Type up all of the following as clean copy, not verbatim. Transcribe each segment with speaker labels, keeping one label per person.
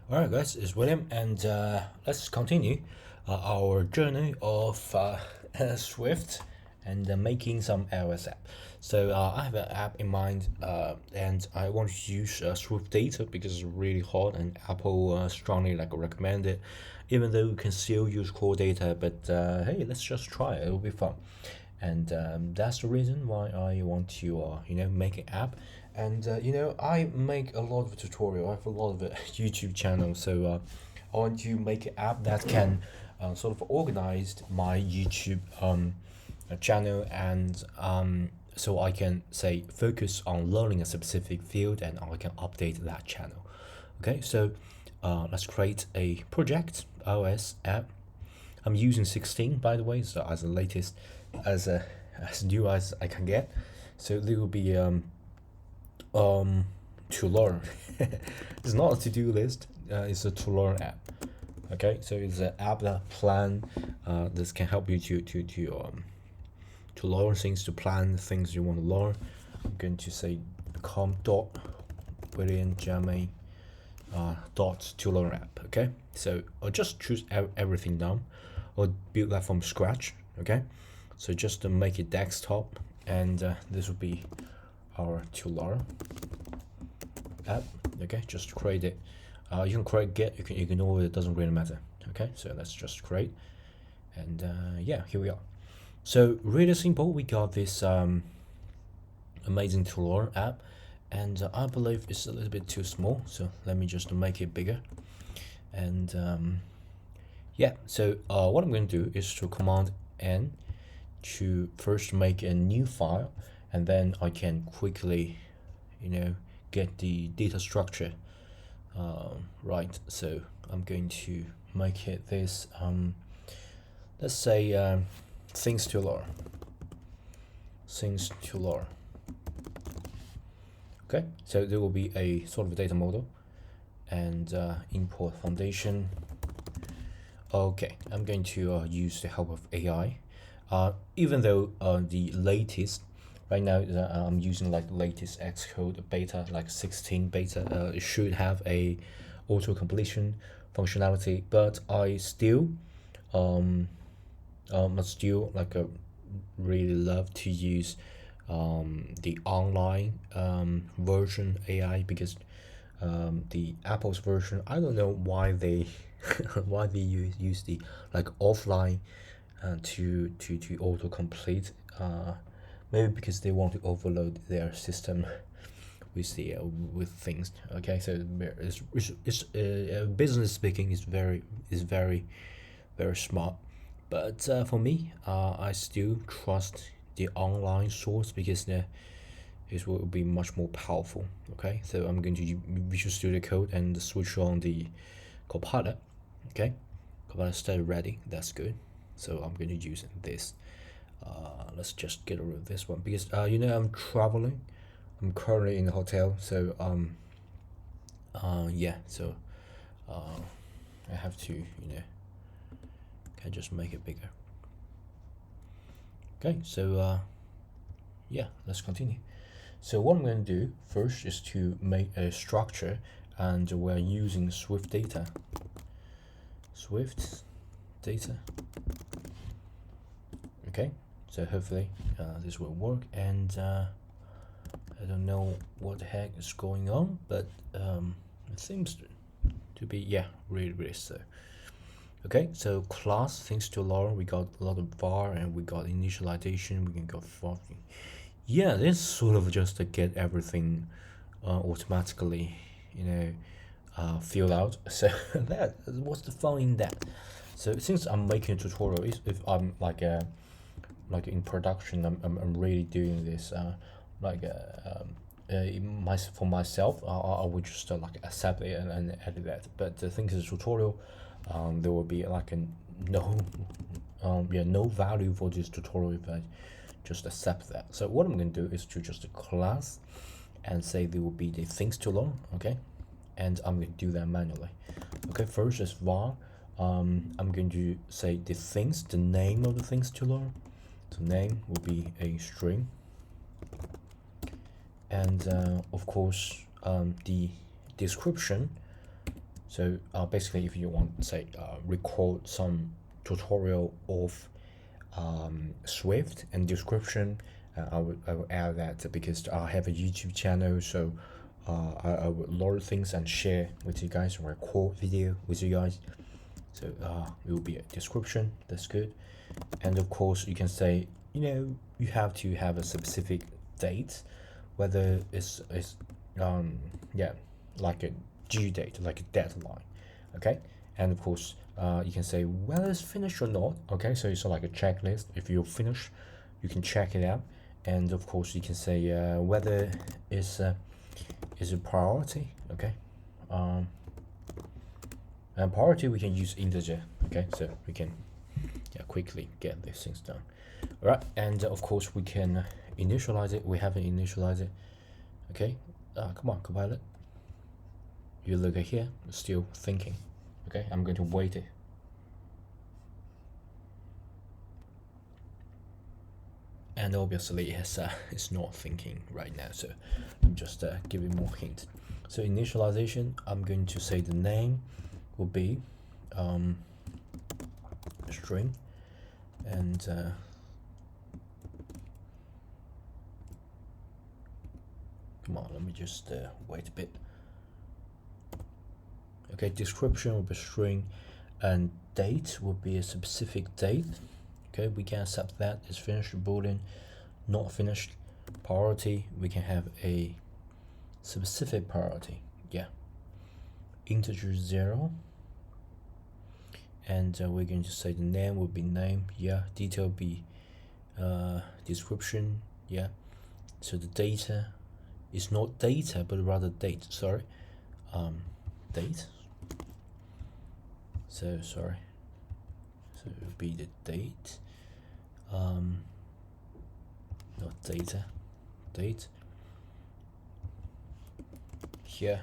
Speaker 1: Alright guys, it's William and let's continue our journey of Swift and making some iOS app. So I have an app in mind and I want to use SwiftData because it's really hot and Apple strongly recommend it. Even though you can still use core data, but hey, let's just try it. It'll be fun, and that's the reason why I want to make an app. And I make a lot of tutorial. I have a lot of YouTube channels, so I want to make an app that can sort of organize my YouTube channel, and so I can say focus on learning a specific field, and I can update that channel. Okay, so let's create a project iOS app. I'm using 16, by the way, so as the latest, as new as I can get. So there will be to learn. It's not a to-do list. It's a to learn app. Okay, so it's an app that plan. This can help you to learn things, to plan things you want to learn. I'm going to say com.williamjammy dot to learn app. Okay, so I'll just choose everything down or build that from scratch. Okay, so just to make it desktop, and this will be our to learn app. Okay, just create it. You can create get, you can ignore it, doesn't really matter. Okay, so let's just create, and yeah, here we are. So really simple. We got this amazing to learn app, and I believe it's a little bit too small, so let me just make it bigger. And yeah, so what I'm going to do is to command N to first make a new file, and then I can quickly get the data structure right. So I'm going to make it this let's say Things2Learn. Okay, so there will be a sort of data model and import foundation. Okay, I'm going to use the help of AI. Even though the latest right now I'm using like latest Xcode beta, like 16 beta, it should have a auto completion functionality, but I still really love to use the online version AI, because the Apple's version, I don't know why they why they use the like offline to auto complete. Maybe because they want to overload their system with the with things. Okay, so it's business speaking is very smart, but for me, I still trust the online source because it will be much more powerful. Okay, so I'm going to use Visual Studio Code and switch on the Copilot. Okay, Copilot started ready. That's good. So I'm going to use this. Let's just get rid of this one because I'm traveling. I'm currently in the hotel, so yeah. So I have to can just make it bigger. Okay, so yeah, let's continue. So what I'm going to do first is to make a structure, and we're using SwiftData. SwiftData. Okay, so hopefully this will work, and I don't know what the heck is going on, but it seems to be, yeah, really so. Okay, so class Things2Learn, we got a lot of var, and we got initialization, we can go for, yeah, this sort of just to get everything automatically filled out. So that, what's the fun in that? So since I'm making a tutorial, if I'm like in production, I'm really doing this for myself, I would just like accept it and edit that. But the thing is, tutorial, there will be like a no value for this tutorial if I just accept that. So what I'm going to do is to just class and say there will be the Things2Learn. Okay, and I'm going to do that manually. Okay, first is var. I'm going to say the name of the Things2Learn. The name will be a string, and of course the description So basically, if you want, say, record some tutorial of Swift and description, I will add that because I have a YouTube channel, so I will load things and share with you guys, or record video with you guys. So it will be a description. That's good. And of course, you can say, you have to have a specific date, whether it's yeah, like a due date, like a deadline. Okay. And of course, you can say whether it's finished or not. Okay, so it's like a checklist. If you're finished, you can check it out. And of course, you can say whether it's a priority. Okay. And priority, we can use integer. Okay, so we can quickly get these things done. All right, and of course we can initialize it. We haven't initialized it. Okay, come on, Copilot. You look at here, it's still thinking. Okay, I'm going to wait it. And obviously it's not thinking right now, so I'm just giving more hint. So initialization, I'm going to say the name will be a string, and come on, let me just wait a bit. Okay, description will be string, and date will be a specific date. Okay, we can accept that. It's finished. Boolean, not finished. Priority, we can have a specific priority. Yeah, integer 0, and we're going to say the name will be name. Yeah, detail be description. Yeah, so the data is not data but rather date. Sorry, date. So sorry. So it will be the date. Not data. Date. Here.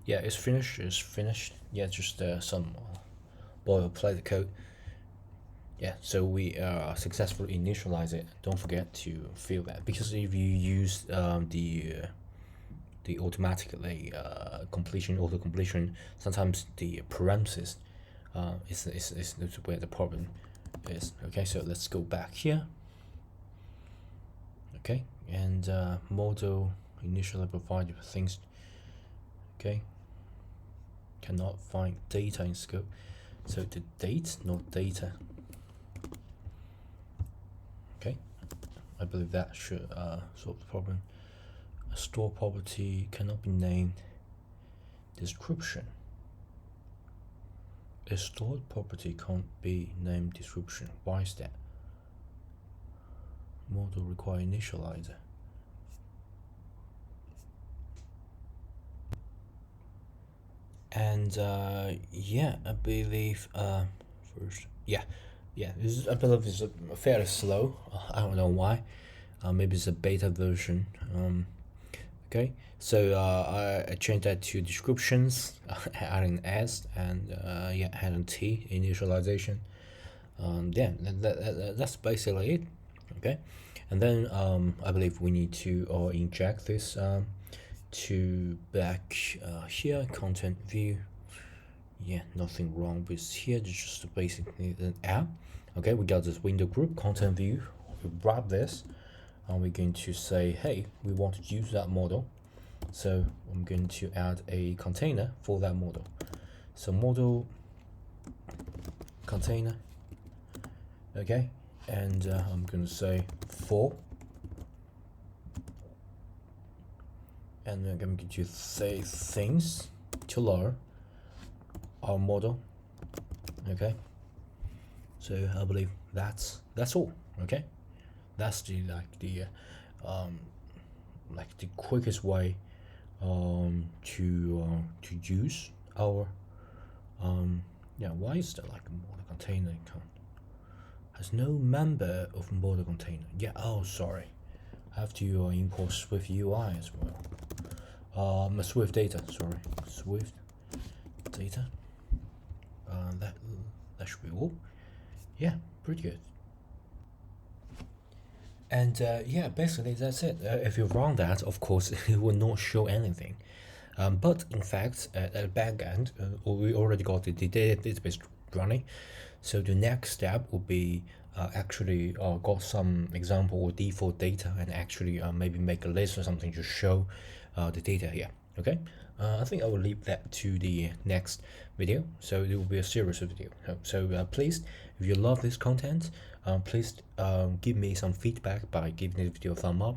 Speaker 1: Yeah, it's finished. It's finished. Yeah, just some boilerplate code. Yeah, so we successfully initialize it. Don't forget to fill that, because if you use the automatically auto completion, sometimes the parentheses is where the problem is. Okay, so let's go back here. Okay, and model initially provided things. Okay, cannot find data in scope, so the date, not data. Okay, I believe that should solve the problem. A store property cannot be named. Description. A stored property can't be named description. Why is that? Model require initializer. And yeah, I believe first, yeah, I believe it's fairly slow. I don't know why. Maybe it's a beta version. Okay, so I changed that to descriptions, adding s, and yeah, adding t initialization. Yeah, that's basically it. Okay, and then I believe we need to inject this to back here, content view. Yeah, nothing wrong with here, just basically an app. Okay, we got this window group, content view. We wrap this, and we're going to say, hey, we want to use that model, so I'm going to add a container for that model. So model container. Okay, and I'm going to say for, and I'm going to say things to learn our model. Okay, so I believe that's all. Okay, that's the quickest way to use our yeah. Why is there like a model container account has no member of model container? Yeah, oh sorry, I have to import SwiftUI as well. SwiftData, sorry, SwiftData. That should be all. Yeah, pretty good. And yeah, basically that's it. If you run that, of course, it will not show anything. But in fact, at the back end, we already got the database running. So the next step will be actually got some example or default data and actually maybe make a list or something to show the data here. Okay, I think I will leave that to the next video. So it will be a series of video. So please, if you love this content, please give me some feedback by giving the video a thumb up.